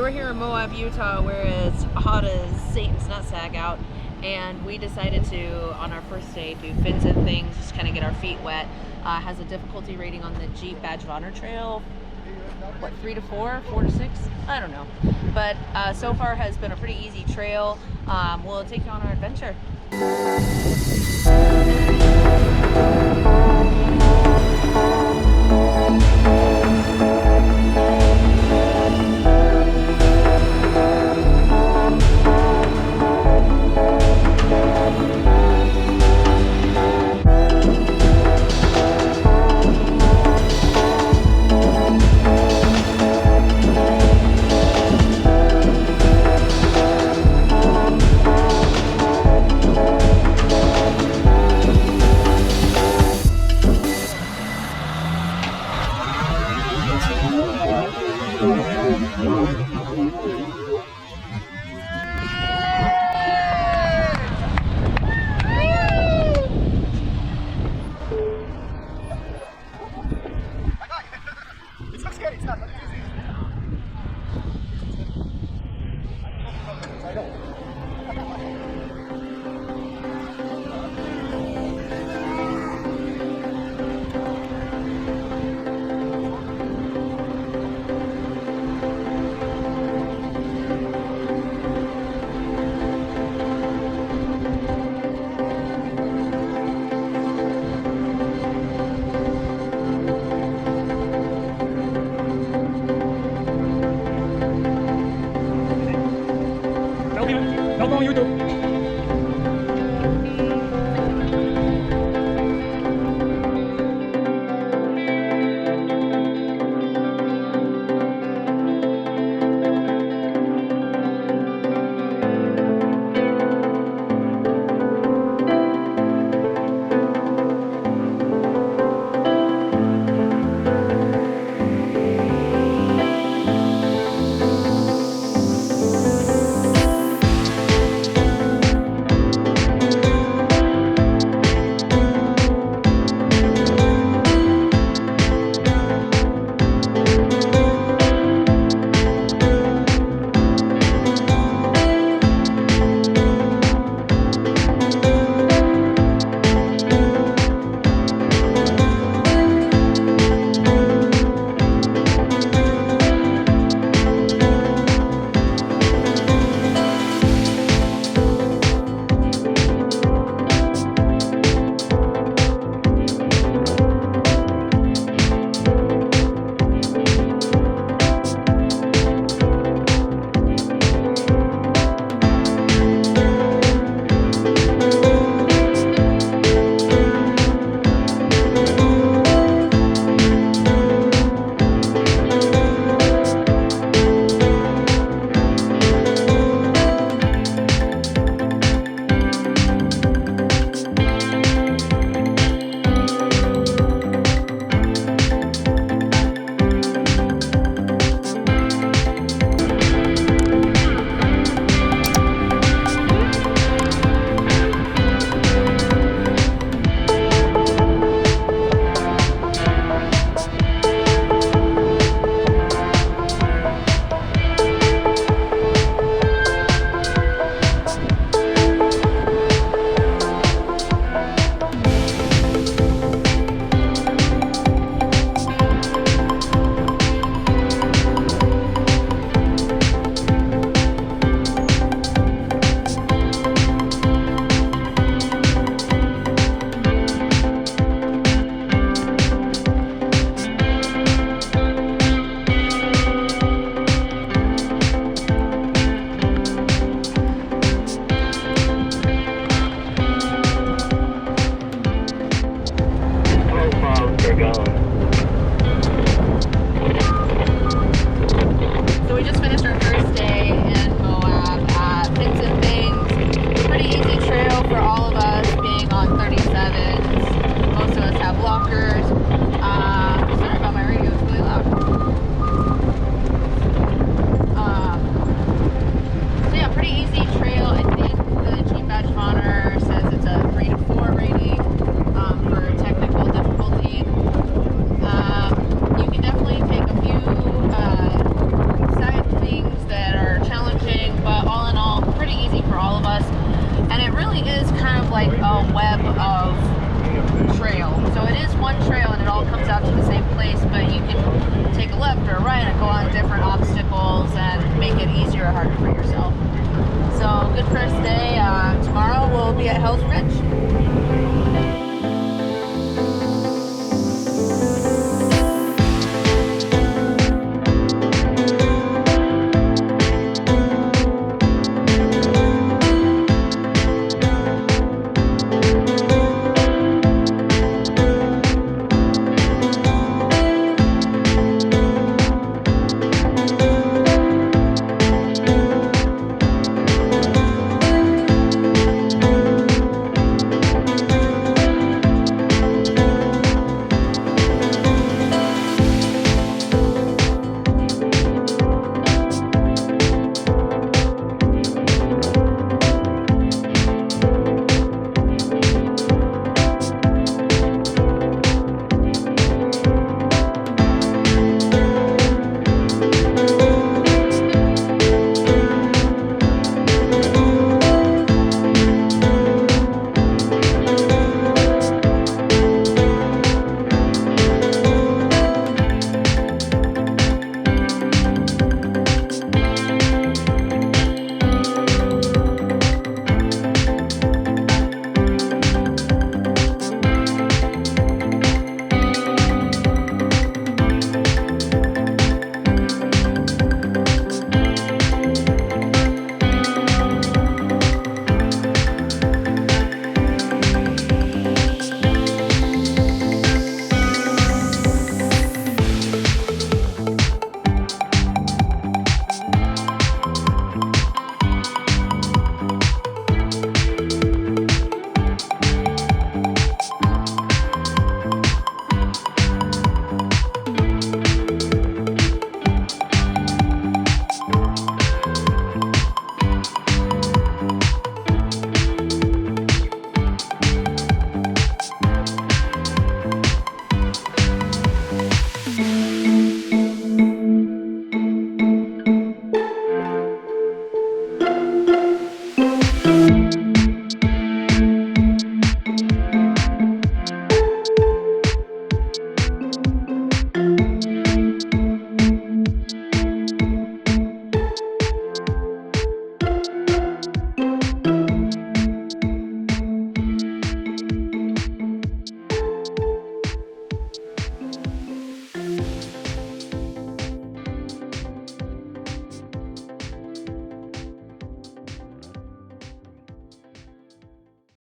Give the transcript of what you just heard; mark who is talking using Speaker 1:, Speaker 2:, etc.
Speaker 1: we're here in Moab, Utah, where it's hot as Satan's nutsack out, and we decided to, on our first day, do fins and things, just kind of get our feet wet. Has a difficulty rating on the Jeep Badge of Honor Trail, what, 3 to 4, 4 to 6? I don't know. But so far has been a pretty easy trail. We'll take you on our adventure. place, but you can take a left or a right and go on different obstacles and make it easier or harder for yourself. So good first day. Tomorrow we'll be at Hell's Ridge.